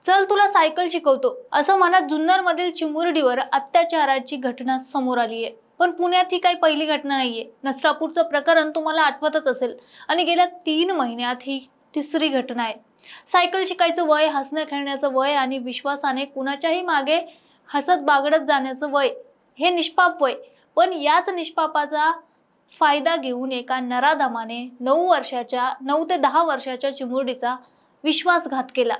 चल तुला सायकल शिकवतो असं म्हणत जुन्नरमधील चिमुरडीवर अत्याचाराची घटना समोर आली आहे। पण पुण्यात ही काही पहिली घटना नाहीये। नसरापूरचं प्रकरण तुम्हाला आठवतच असेल आणि गेल्या 3 महिन्यात ही तिसरी घटना आहे। सायकल शिकायचं वय, हसणं खेळण्याचं वय आणि विश्वासाने कुणाच्याही मागे हसत बागडत जाण्याचं वय, हे निष्पाप वय। पण याच निष्पापाचा फायदा घेऊन एका नराधमाने 9 ते 10 वर्षाच्या चिमुरडीचा विश्वासघात केला।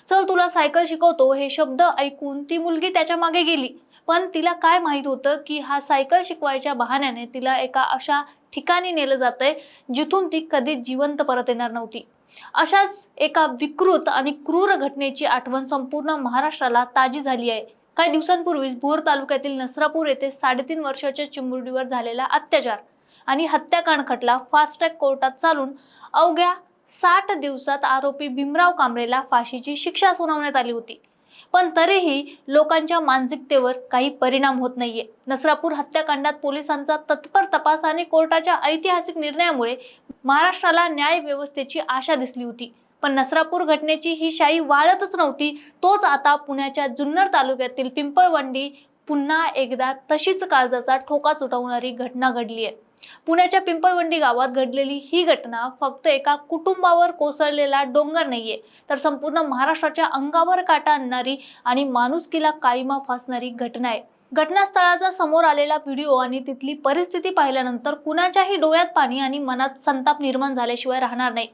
चल तुला सायकल शिकवतो हे शब्द ऐकून ती मुलगी त्याच्या मागे गेली। पण तिला काय माहित होतं की हा सायकल शिकवायच्या बहाण्याने तिला एका अशा ठिकाणी नेलं जातंय जिथून ती कधी जिवंत परत येणार नव्हती। अशाच एका विकृत आणि क्रूर घटनेची आठवण संपूर्ण महाराष्ट्राला ताजी झाली आहे। काही दिवसांपूर्वी भोर तालुक्यातील नसरापूर येथे 3.5 वर्षाच्या चिमुरडीवर झालेला अत्याचार आणि हत्याकांड खटला फास्ट ट्रॅक कोर्टात चालून अवघ्या 60 दिवसात आरोपी भीमराव कांबळेला फाशीची शिक्षा सुनावण्यात आली होती। पण तरीही लोकांच्या मानसिकतेवर काही परिणाम होत नाहीये। नसरापूर हत्याकांडात पोलिसांचा तत्पर तपास आणि कोर्टाच्या ऐतिहासिक निर्णयामुळे महाराष्ट्राला न्याय व्यवस्थेची आशा दिसली होती। पण नसरापूर घटनेची ही शाई वाळतच नव्हती। तोच आता पुण्याच्या जुन्नर तालुक्यातील पिंपळवंडी पुन्हा एकदा तशीच काळजाचा ठोका उठवणारी घटना घडली आहे। पुण्याच्या पिंपळवंडी गावात घडलेली ही घटना फक्त एका कुटुंबावर कोसळलेला डोंगर नाहीये, तर संपूर्ण महाराष्ट्राच्या अंगावर काटा आणणारी आणि माणुसकीला काळीमा फासणारी घटना आहे। घटनास्थळाचा समोर आलेला व्हिडिओ आणि तिथली परिस्थिती पाहिल्यानंतर कुणाच्याही डोळ्यात पाणी आणि मनात संताप निर्माण झाल्याशिवाय राहणार नाही।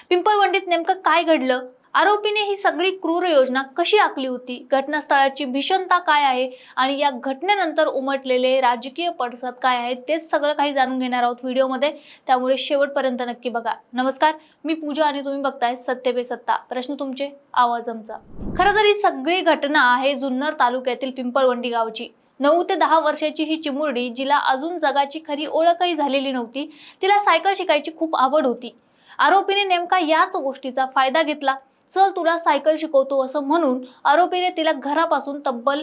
पिंपळवंडीत नेमकं काय घडलं, आरोपीने ही सगळी क्रूर योजना कशी आखली होती, घटनास्थळाची भीषणता काय आहे आणि या घटनेनंतर उमटलेले राजकीय पडसाद काय आहेत, तेच सगळं काही जाणून घेणार आहोत व्हिडिओमध्ये। त्यामुळे शेवटपर्यंत नक्की बघा। नमस्कार, मी पूजा आणि तुम्ही बघताय सत्य पे सत्ता, प्रश्न तुमचे आवाज आमचा। खरं तर ही सगळी घटना आहे जुन्नर तालुक्यातील पिंपळवंडी गावची। 9 ते 10 वर्षाची ही चिमुरडी, जिला अजून जगाची खरी ओळखही झालेली नव्हती, तिला सायकल शिकायची खूप आवड होती। आरोपीने नेमका याच गोष्टीचा फायदा घेतला। चल तुला सायकल शिकवतो असं म्हणून आरोपीने तिला घरापासून तब्बल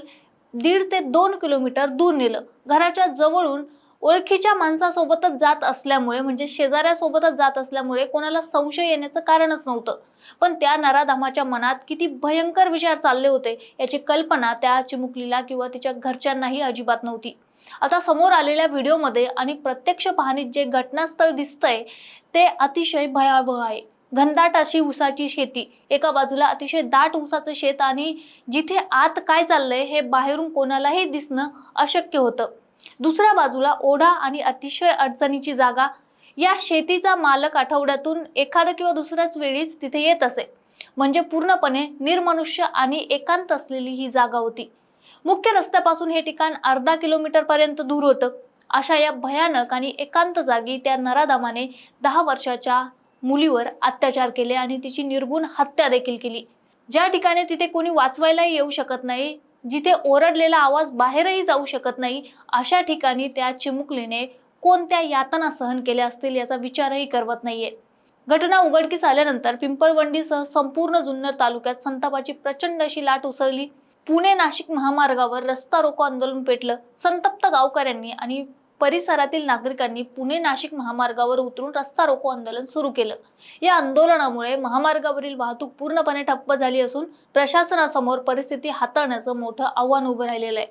1.5 ते 2 किलोमीटर दूर नेलं। घराच्या जवळून ओळखीच्या माणसासोबतच जात असल्यामुळे, म्हणजे शेजाऱ्यासोबतच जात असल्यामुळे कोणाला संशय येण्याचं कारणच नव्हतं। पण त्या नराधमाच्या मनात किती भयंकर विचार चालले होते याची कल्पना त्या चिमुकलीला किंवा तिच्या घरच्यांनाही अजिबात नव्हती। आता समोर आलेल्या व्हिडिओमध्ये आणि प्रत्यक्ष पाहणीत जे घटनास्थळ दिसतंय ते अतिशय भयावह आहे। घनदाट अशी ऊसाची शेती, एका बाजूला अतिशय दाट ऊसाचं शेत आणि जिथे आत काय चाललंय हे बाहेरून कोणालाही दिसणं अशक्य होतं। दुसऱ्या बाजूला ओढा आणि अतिशय अडचणीची जागा। या शेतीचा मालक आठवड्यातून एखाद्या किंवा दुसऱ्याच वेळीच तिथे येत असे, म्हणजे पूर्णपणे निर्मनुष्य आणि एकांत असलेली ही जागा होती। मुख्य रस्त्यापासून हे ठिकाण अर्धा किलोमीटर पर्यंत दूर होतं। अशा या भयानक आणि एकांत जागी त्या नराधमाने 10 वर्षाच्या मुलीवर अत्याचार केले आणि तिची निर्गुण हत्या देखील केली। ज्या ठिकाणी तिथे कोणी वाचवायलाही येऊ शकत नाही, जिथे ओरडलेला आवाज बाहेरही जाऊ शकत नाही, अशा ठिकाणी त्या चिमुकलीने कोणत्या यातना सहन केल्या असतील याचा विचारही करवत नाहीये। घटना उघडकीस आल्यानंतर पिंपळवंडीसह संपूर्ण जुन्नर तालुक्यात संतापाची प्रचंड अशी लाट उसळली। पुणे नाशिक महामार्गावर रस्ता रोको आंदोलन पेटलं। संतप्त गावकऱ्यांनी आणि परिसरातील नागरिकांनी पुणे नाशिक महामार्गावर उतरून रस्ता रोको आंदोलन सुरू केलं। या आंदोलनामुळे महामार्गावरील वाहतूक पूर्णपणे ठप्प झाली असून प्रशासनासमोर परिस्थिती हाताळण्याचं मोठं आव्हान उभं राहिलेलं आहे।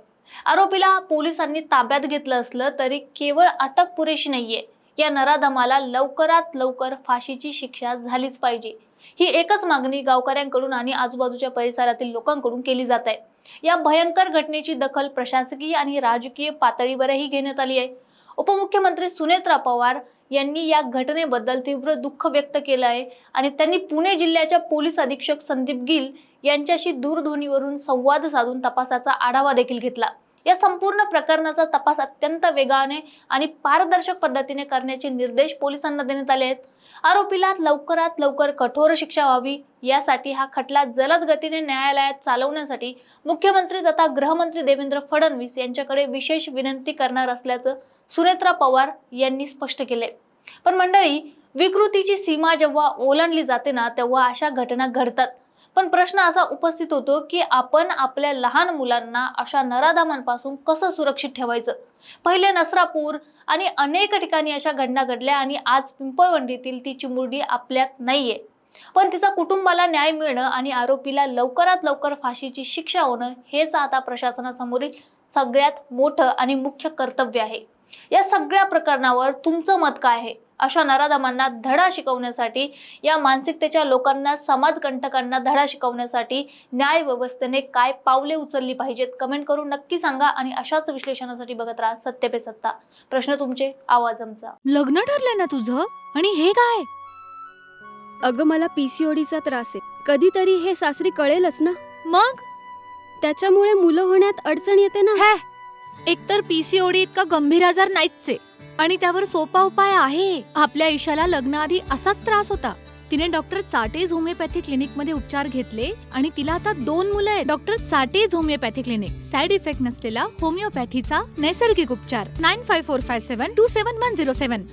आरोपीला पोलिसांनी ताब्यात घेतलं असलं तरी केवळ अटक पुरेशी नाहीये। या नराधमाला लवकरात लवकर फाशीची शिक्षा झालीच पाहिजे, ही एकच मागणी गावकऱ्यांकडून आणि आजूबाजूच्या परिसरातील लोकांकडून केली जात आहे। या भयंकर घटनेची दखल प्रशासकीय आणि राजकीय पातळीवरही घेण्यात आली आहे। उपमुख्यमंत्री सुनेत्रा पवार यांनी या घटनेबद्दल तीव्र दुःख व्यक्त केलं आहे आणि त्यांनी पुणे जिल्ह्याच्या पोलीस अधीक्षक संदीप गिल यांच्याशी दूरध्वनीवरून संवाद साधून तपासाचा आढावा देखील घेतला। या संपूर्ण प्रकरणाचा तपास अत्यंत वेगाने आणि पारदर्शक पद्धतीने करण्याचे निर्देश पोलिसांना देण्यात आले आहेत। आरोपीला लवकरात लवकर कठोर शिक्षा व्हावी यासाठी हा खटला जलद गतीने न्यायालयात चालवण्यासाठी मुख्यमंत्री तथा गृहमंत्री देवेंद्र फडणवीस यांच्याकडे विशेष विनंती करणार असल्याचं सुनेत्रा पवार यांनी स्पष्ट केले। पण मंडळी, विकृतीची सीमा जेव्हा ओलांडली जाते ना, तेव्हा अशा घटना घडतात। पण प्रश्न असा उपस्थित होतो की आपण आपल्या लहान मुलांना अशा नराधमांपासून कसं सुरक्षित ठेवायचं। पहिले नसरापूर आणि अनेक ठिकाणी अशा घटना घडल्या आणि आज पिंपळवंडीतील ती चिमुरडी आपल्यात नाहीये। पण तिचा कुटुंबाला न्याय मिळणं आणि आरोपीला लवकरात लवकर फाशीची शिक्षा होणं हेच आता प्रशासनासमोरील सगळ्यात मोठं आणि मुख्य कर्तव्य आहे. या सगळ्या प्रकरणावर तुमचं मत काय आहे? अशा नराधमांना धडा शिकवण्यासाठी, या मानसिकतेच्या लोकांना, समाजकंटकांना धडा शिकवण्यासाठी न्याय व्यवस्थेने काय पावले उचलली पाहिजेत? कमेंट करून नक्की सांगा आणि अशाच विश्लेषणासाठी बघत राहा सत्य पे सत्ता. प्रश्न तुमचे, आवाज आमचा. लग्न ठरलंय ना तुझं? आणि हे काय? अगं मला पीसीओडीचा त्रास आहे. कधीतरी हे सासरी कळेलच ना. मग त्याच्यामुळे मुलं होण्यात अडचण येते ना. हे एकतर पीसीओडी इतका गंभीर आजार नाहीच आहे आणि त्यावर सोपा उपाय आहे. आपल्या ईशाला लग्नाआधी असाच त्रास होता. तिने डॉक्टर चाटेज होमिओपॅथी क्लिनिक मध्ये उपचार घेतले आणि तिला आता 2 मुलं आहेत. डॉक्टर चाटेज होमिओपॅथी क्लिनिक, साइड इफेक्ट नसलेला होमिओपॅथीचा नैसर्गिक उपचार. 9545727107.